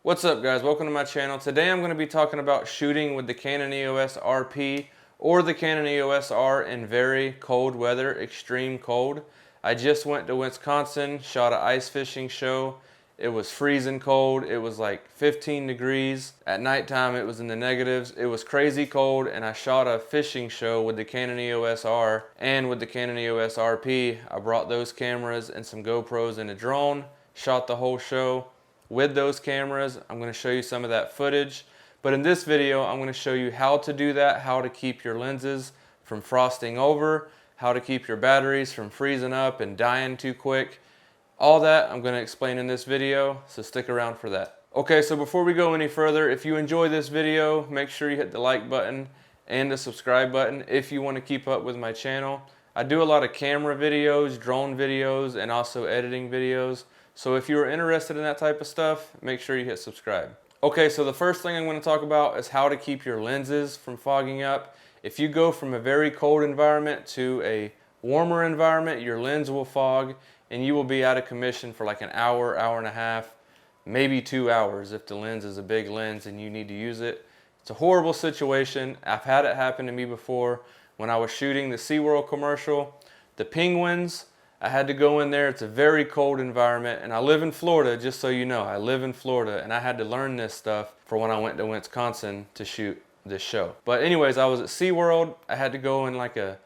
What's up guys, welcome to my channel. Today I'm going to be talking about shooting with the Canon EOS RP or the Canon EOS R in very cold weather, extreme cold. I just went to Wisconsin, shot an ice fishing show. It was freezing cold. It was like 15 degrees. At nighttime it was in the negatives. It was crazy cold, and I shot a fishing show with the Canon EOS R and with the Canon EOS RP. I brought those cameras and some GoPros and a drone, shot the whole show with those cameras. I'm going to show you some of that footage, but in this video I'm going to show you how to do that, how to keep your lenses from frosting over, how to keep your batteries from freezing up and dying too quick. All that I'm going to explain in this video, so stick around for that. Okay, so before we go any further, if you enjoy this video, make sure you hit the like button and the subscribe button if you want to keep up with my channel. I do a lot of camera videos, drone videos, and also editing videos. So if you're interested in that type of stuff, make sure you hit subscribe. Okay, so the first thing I'm going to talk about is how to keep your lenses from fogging up. If you go from a very cold environment to a warmer environment, your lens will fog and you will be out of commission for like an hour, hour and a half, maybe 2 hours if the lens is a big lens and you need to use it. It's a horrible situation. I've had it happen to me before when I was shooting the SeaWorld commercial. The penguins, I had to go in there. It's a very cold environment, and I live in Florida, just so you know. I live in Florida, and I had to learn this stuff for when I went to Wisconsin to shoot this show. But anyways, I was at SeaWorld. I had to go in like a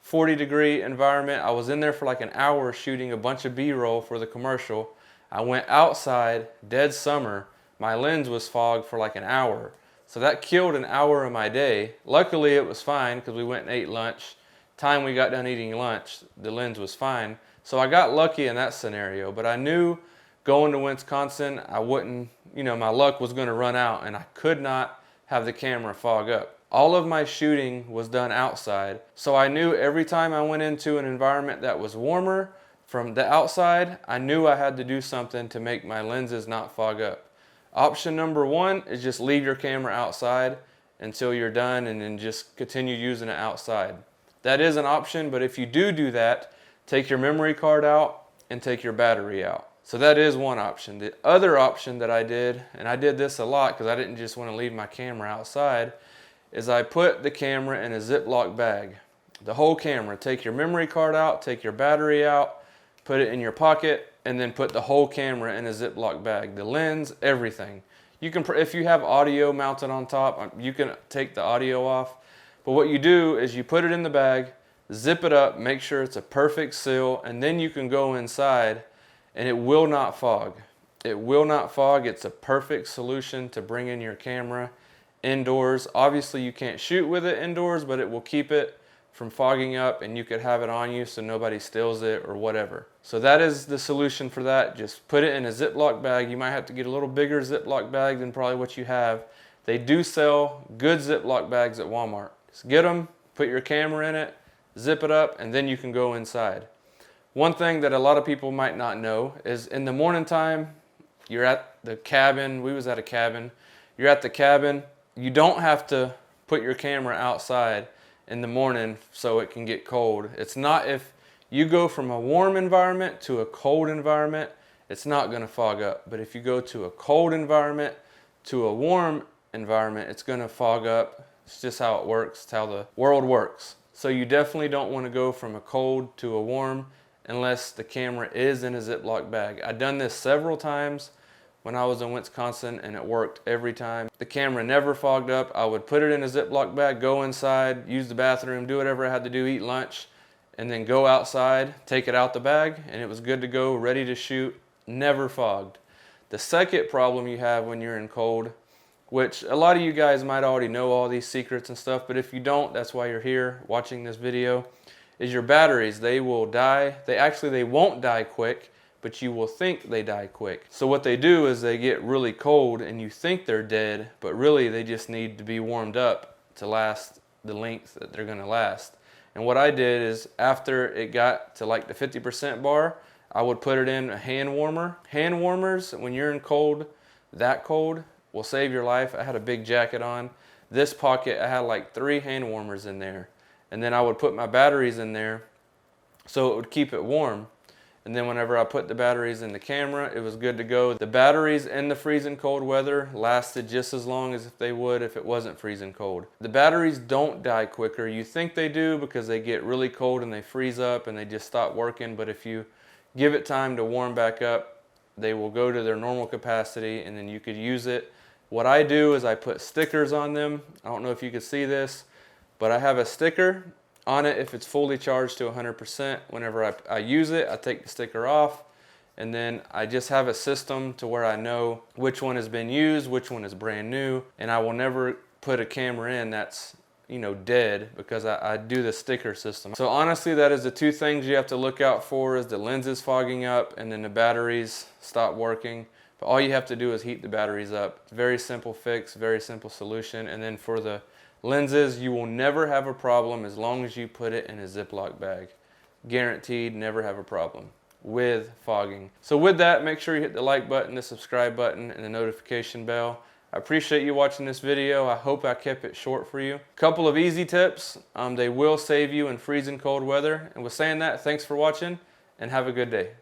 40-degree environment. I was in there for like an hour shooting a bunch of B-roll for the commercial. I went outside, dead summer. My lens was fogged for like an hour. So that killed an hour of my day. Luckily, it was fine because we went and ate lunch. Time we got done eating lunch, the lens was fine. So I got lucky in that scenario, but I knew going to Wisconsin, I wouldn't, my luck was going to run out, and I could not have the camera fog up. All of my shooting was done outside, so I knew every time I went into an environment that was warmer from the outside, I knew I had to do something to make my lenses not fog up. Option number one is just leave your camera outside until you're done and then just continue using it outside. That is an option, but if you do that, take your memory card out and take your battery out. So that is one option. The other option that I did, and I did this a lot because I didn't just want to leave my camera outside, is I put the camera in a Ziploc bag. The whole camera. Take your memory card out, take your battery out, put it in your pocket, and then put the whole camera in a Ziploc bag. The lens, everything. You can, if you have audio mounted on top, you can take the audio off. But what you do is you put it in the bag, zip it up, make sure it's a perfect seal, and then you can go inside and it will not fog. It will not fog. It's a perfect solution to bring in your camera indoors. Obviously you can't shoot with it indoors, but it will keep it from fogging up and you could have it on you so nobody steals it or whatever. So that is the solution for that. Just put it in a Ziploc bag. You might have to get a little bigger Ziploc bag than probably what you have. They do sell good Ziploc bags at Walmart. Just get them, put your camera in it, zip it up, and then you can go inside. One thing that a lot of people might not know is in the morning time, you're at the cabin. We was at a cabin. You're at the cabin. You don't have to put your camera outside in the morning so it can get cold. It's not, if you go from a warm environment to a cold environment, it's not going to fog up. But if you go to a cold environment to a warm environment, it's going to fog up. It's just how it works. It's how the world works. So you definitely don't want to go from a cold to a warm unless the camera is in a Ziploc bag. I've done this several times when I was in Wisconsin and it worked every time. The camera never fogged up. I would put it in a Ziploc bag, go inside, use the bathroom, do whatever I had to do, eat lunch, and then go outside, take it out the bag, and it was good to go, ready to shoot, never fogged. The second problem you have when you're in cold, which a lot of you guys might already know all these secrets and stuff, but if you don't, that's why you're here watching this video, is your batteries. They will die. They won't die quick, but you will think they die quick. So what they do is they get really cold and you think they're dead, but really they just need to be warmed up to last the length that they're gonna last. And what I did is after it got to like the 50% bar, I would put it in a hand warmer. Hand warmers, when you're in cold, that cold, will save your life. I had a big jacket on. This pocket, I had like 3 hand warmers in there. And then I would put my batteries in there so it would keep it warm. And then whenever I put the batteries in the camera, it was good to go. The batteries in the freezing cold weather lasted just as long as if they would if it wasn't freezing cold. The batteries don't die quicker. You think they do because they get really cold and they freeze up and they just stop working. But if you give it time to warm back up, they will go to their normal capacity and then you could use it. What I do is I put stickers on them. I don't know if you can see this, but I have a sticker on it if it's fully charged to 100%. Whenever I use it, I take the sticker off, and then I just have a system to where I know which one has been used, which one is brand new, and I will never put a camera in that's, you know, dead, because I do the sticker system. So honestly, that is the two things you have to look out for, is the lenses fogging up and then the batteries stop working. But all you have to do is heat the batteries up. It's a very simple fix, very simple solution. And then for the lenses, you will never have a problem as long as you put it in a Ziploc bag. Guaranteed, never have a problem with fogging. So with that, make sure you hit the like button, the subscribe button, and the notification bell. I appreciate you watching this video. I hope I kept it short for you. Couple of easy tips. They will save you in freezing cold weather. And with saying that, thanks for watching and have a good day.